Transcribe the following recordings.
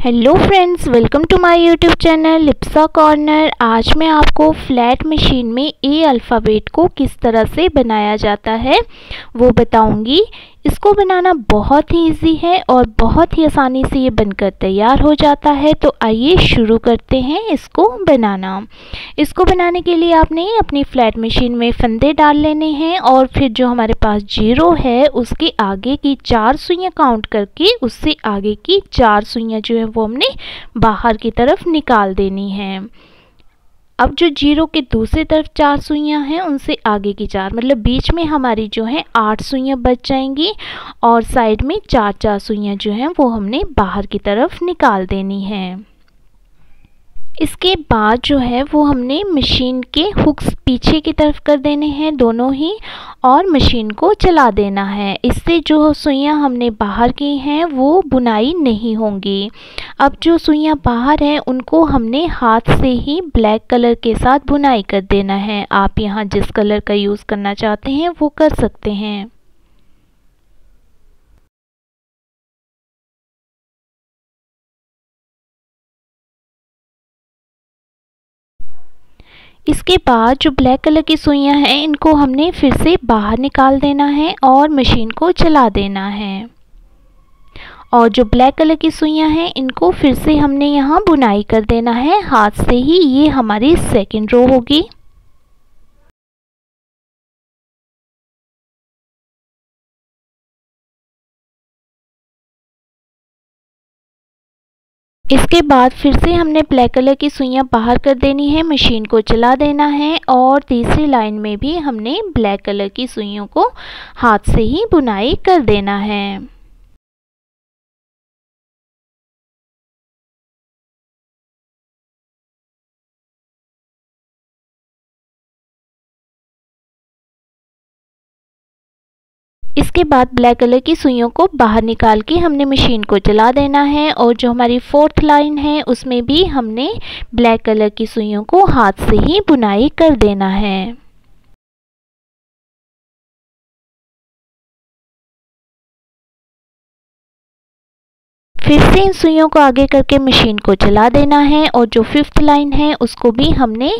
Hello friends, welcome to my YouTube channel Lipsa corner. आज मैं आपको फ्लैट मशीन में ए अल्फ़ाबेट को किस तरह से बनाया जाता है वो बताऊंगी। इसको बनाना बहुत ही इजी है और बहुत ही आसानी से ये बनकर तैयार हो जाता है। तो आइए शुरू करते हैं इसको बनाना। इसको बनाने के लिए आपने अपनी फ्लैट मशीन में फंदे डाल लेने हैं और फिर जो हमारे पास जीरो है उसके आगे की 4 सुइयां काउंट करके उससे आगे की 4 सुइयां जो है वो हमने बाहर की तरफ निकाल देनी है। अब जो जीरो के दूसरी तरफ 4 सुइयां हैं उनसे आगे की 4, मतलब बीच में हमारी जो है 8 सुइयां बच जाएंगी और साइड में 4 सुइयां जो हैं वो हमने बाहर की तरफ निकाल देनी है। इसके बाद जो है वो हमने मशीन के हुक्स पीछे की तरफ कर देने हैं दोनों ही, और मशीन को चला देना है। इससे जो सुइयां हमने बाहर की हैं वो बुनाई नहीं होंगी। अब जो सुइयां बाहर हैं उनको हमने हाथ से ही ब्लैक कलर के साथ बुनाई कर देना है। आप यहाँ जिस कलर का यूज़ करना चाहते हैं वो कर सकते हैं। इसके बाद जो ब्लैक कलर की सुइयां हैं इनको हमने फिर से बाहर निकाल देना है और मशीन को चला देना है। और जो ब्लैक कलर की सुइयां हैं इनको फिर से हमने यहाँ बुनाई कर देना है हाथ से ही। ये हमारी सेकंड रो होगी। इसके बाद फिर से हमने ब्लैक कलर की सुइयां बाहर कर देनी है, मशीन को चला देना है और तीसरी लाइन में भी हमने ब्लैक कलर की सुइयों को हाथ से ही बुनाई कर देना है। इसके बाद ब्लैक कलर की सुइयों को बाहर निकाल के हमने मशीन को चला देना है और जो हमारी फोर्थ लाइन है उसमें भी हमने ब्लैक कलर की सुइयों को हाथ से ही बुनाई कर देना है। फिर से इन सुइयों को आगे करके मशीन को चला देना है और जो फिफ्थ लाइन है उसको भी हमने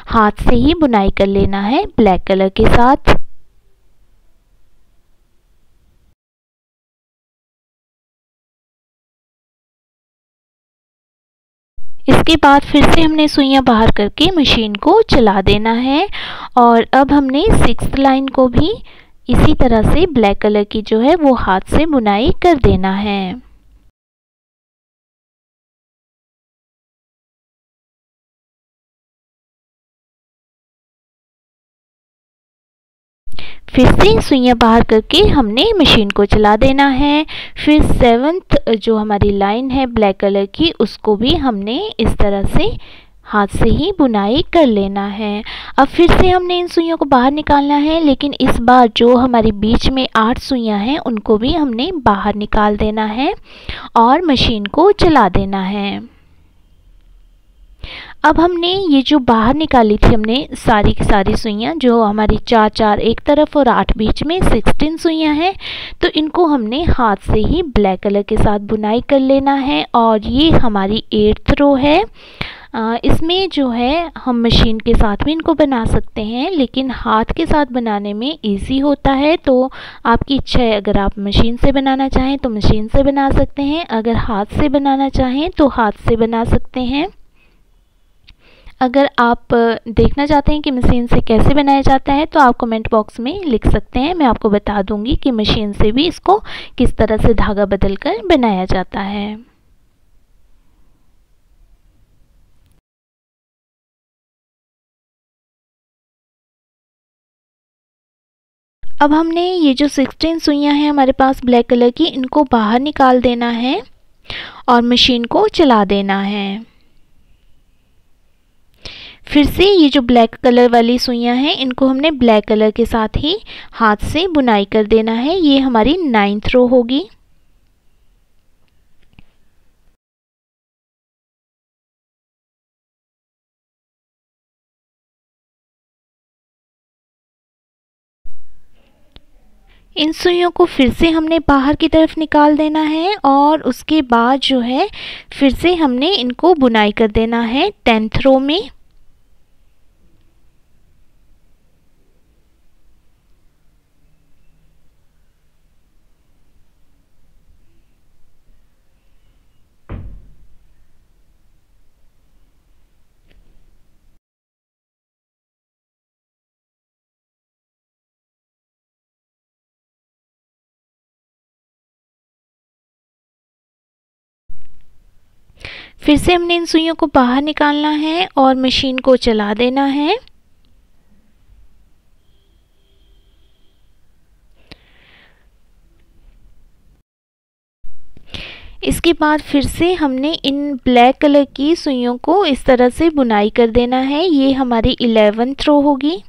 हाथ से ही बुनाई कर लेना है ब्लैक कलर के साथ। इसके बाद फिर से हमने सुइयां बाहर करके मशीन को चला देना है और अब हमने सिक्स्थ लाइन को भी इसी तरह से ब्लैक कलर की जो है वो हाथ से बुनाई कर देना है। फिर से सुइयां बाहर करके हमने मशीन को चला देना है। फिर सेवंथ जो हमारी लाइन है ब्लैक कलर की उसको भी हमने इस तरह से हाथ से ही बुनाई कर लेना है। अब फिर से हमने इन सुइयों को बाहर निकालना है, लेकिन इस बार जो हमारी बीच में 8 सुइयां हैं उनको भी हमने बाहर निकाल देना है और मशीन को चला देना है। अब हमने ये जो बाहर निकाली थी हमने सारी की सारी सुइयां, जो हमारी 4 एक तरफ और 8 बीच में 16 सुइयां हैं, तो इनको हमने हाथ से ही ब्लैक कलर के साथ बुनाई कर लेना है और ये हमारी 8th रो है। इसमें जो है हम मशीन के साथ भी इनको बना सकते हैं, लेकिन हाथ के साथ बनाने में इजी होता है। तो आपकी इच्छा है, अगर आप मशीन से बनाना चाहें तो मशीन से बना सकते हैं, अगर हाथ से बनाना चाहें तो हाथ से बना सकते हैं। अगर आप देखना चाहते हैं कि मशीन से कैसे बनाया जाता है तो आप कमेंट बॉक्स में लिख सकते हैं, मैं आपको बता दूंगी कि मशीन से भी इसको किस तरह से धागा बदलकर बनाया जाता है। अब हमने ये जो 16 सुइयां हैं हमारे पास ब्लैक कलर की, इनको बाहर निकाल देना है और मशीन को चला देना है। फिर से ये जो ब्लैक कलर वाली सुइयां हैं इनको हमने ब्लैक कलर के साथ ही हाथ से बुनाई कर देना है। ये हमारी 9th रो होगी। इन सुइयों को फिर से हमने बाहर की तरफ निकाल देना है और उसके बाद जो है फिर से हमने इनको बुनाई कर देना है 10th रो में। फिर से हमने इन सुइयों को बाहर निकालना है और मशीन को चला देना है। इसके बाद फिर से हमने इन ब्लैक कलर की सुइयों को इस तरह से बुनाई कर देना है। ये हमारी 11th रो होगी।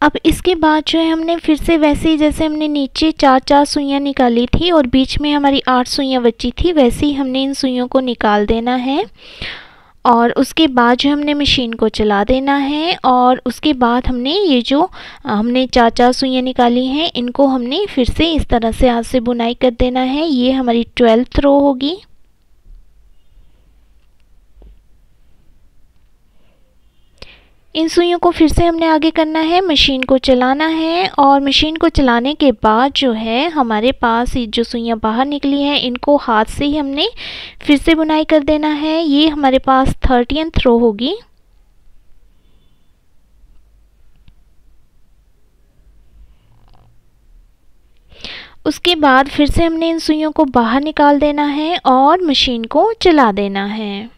अब इसके बाद जो है हमने फिर से वैसे ही जैसे हमने नीचे 4-4 सुइयां निकाली थी और बीच में हमारी 8 सुइयां बची थी, वैसे ही हमने इन सुइयों को निकाल देना है और उसके बाद जो हमने मशीन को चला देना है और उसके बाद हमने ये जो हमने 4-4 सुइयां निकाली हैं इनको हमने फिर से इस तरह से हाथ से बुनाई कर देना है। ये हमारी 12th रो होगी। इन सुइयों को फिर से हमने आगे करना है, मशीन को चलाना है और मशीन को चलाने के बाद जो है हमारे पास ये जो सुइयां बाहर निकली हैं इनको हाथ से ही हमने फिर से बुनाई कर देना है। ये हमारे पास 30th रो होगी। उसके बाद फिर से हमने इन सुइयों को बाहर निकाल देना है और मशीन को चला देना है।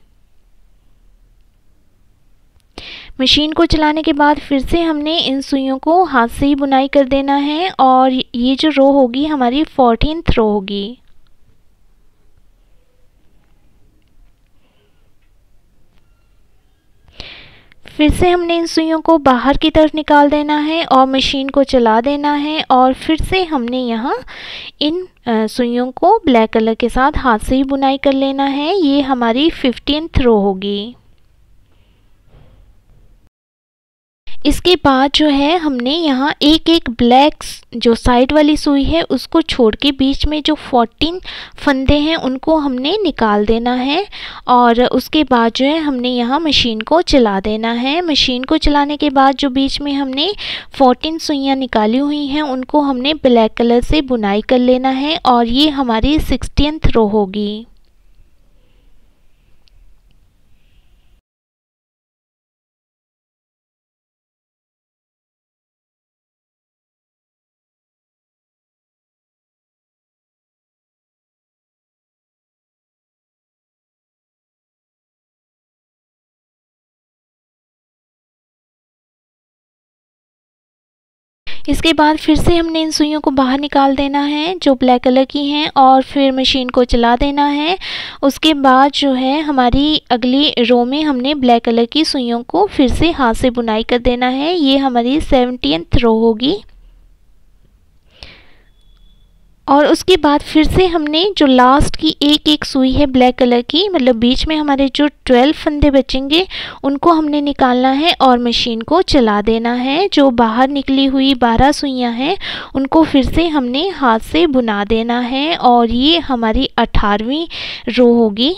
मशीन को चलाने के बाद फिर से हमने इन सुइयों को हाथ से ही बुनाई कर देना है और ये जो रो होगी हमारी 14th रो होगी। फिर से हमने इन सुइयों को बाहर की तरफ निकाल देना है और मशीन को चला देना है और फिर से हमने यहाँ इन सुइयों को ब्लैक कलर के साथ हाथ से ही बुनाई कर लेना है। ये हमारी 15th रो होगी। इसके बाद जो है हमने यहाँ एक एक ब्लैक जो साइड वाली सुई है उसको छोड़ के बीच में जो 14 फंदे हैं उनको हमने निकाल देना है और उसके बाद जो है हमने यहाँ मशीन को चला देना है। मशीन को चलाने के बाद जो बीच में हमने 14 सुइयाँ निकाली हुई हैं उनको हमने ब्लैक कलर से बुनाई कर लेना है और ये हमारी 16th रो होगी। इसके बाद फिर से हमने इन सुइयों को बाहर निकाल देना है जो ब्लैक कलर की हैं और फिर मशीन को चला देना है। उसके बाद जो है हमारी अगली रो में हमने ब्लैक कलर की सुइयों को फिर से हाथ से बुनाई कर देना है। ये हमारी 17th रो होगी और उसके बाद फिर से हमने जो लास्ट की एक एक सुई है ब्लैक कलर की, मतलब बीच में हमारे जो 12 फंदे बचेंगे उनको हमने निकालना है और मशीन को चला देना है। जो बाहर निकली हुई 12 सुइयां हैं उनको फिर से हमने हाथ से बुना देना है और ये हमारी 18वीं रो होगी।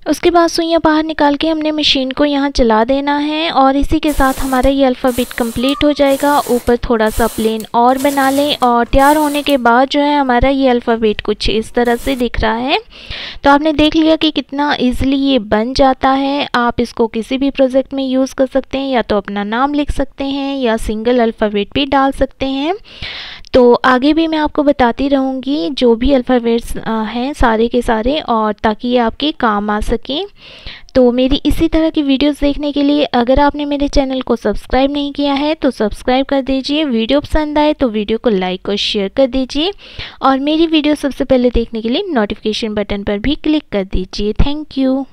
उसके बाद सुइयां बाहर निकाल के हमने मशीन को यहाँ चला देना है और इसी के साथ हमारा ये अल्फ़ाबेट कंप्लीट हो जाएगा। ऊपर थोड़ा सा प्लेन और बना लें और तैयार होने के बाद जो है हमारा ये अल्फ़ाबेट कुछ इस तरह से दिख रहा है। तो आपने देख लिया कि कितना ईजिली ये बन जाता है। आप इसको किसी भी प्रोजेक्ट में यूज़ कर सकते हैं, या तो अपना नाम लिख सकते हैं या सिंगल अल्फ़ाबेट भी डाल सकते हैं। तो आगे भी मैं आपको बताती रहूँगी जो भी अल्फ़ाबेट्स हैं सारे के सारे, और ताकि ये आपके काम आ सकें। तो मेरी इसी तरह की वीडियोस देखने के लिए अगर आपने मेरे चैनल को सब्सक्राइब नहीं किया है तो सब्सक्राइब कर दीजिए। वीडियो पसंद आए तो वीडियो को लाइक और शेयर कर दीजिए, और मेरी वीडियो सबसे पहले देखने के लिए नोटिफिकेशन बटन पर भी क्लिक कर दीजिए। Thank you.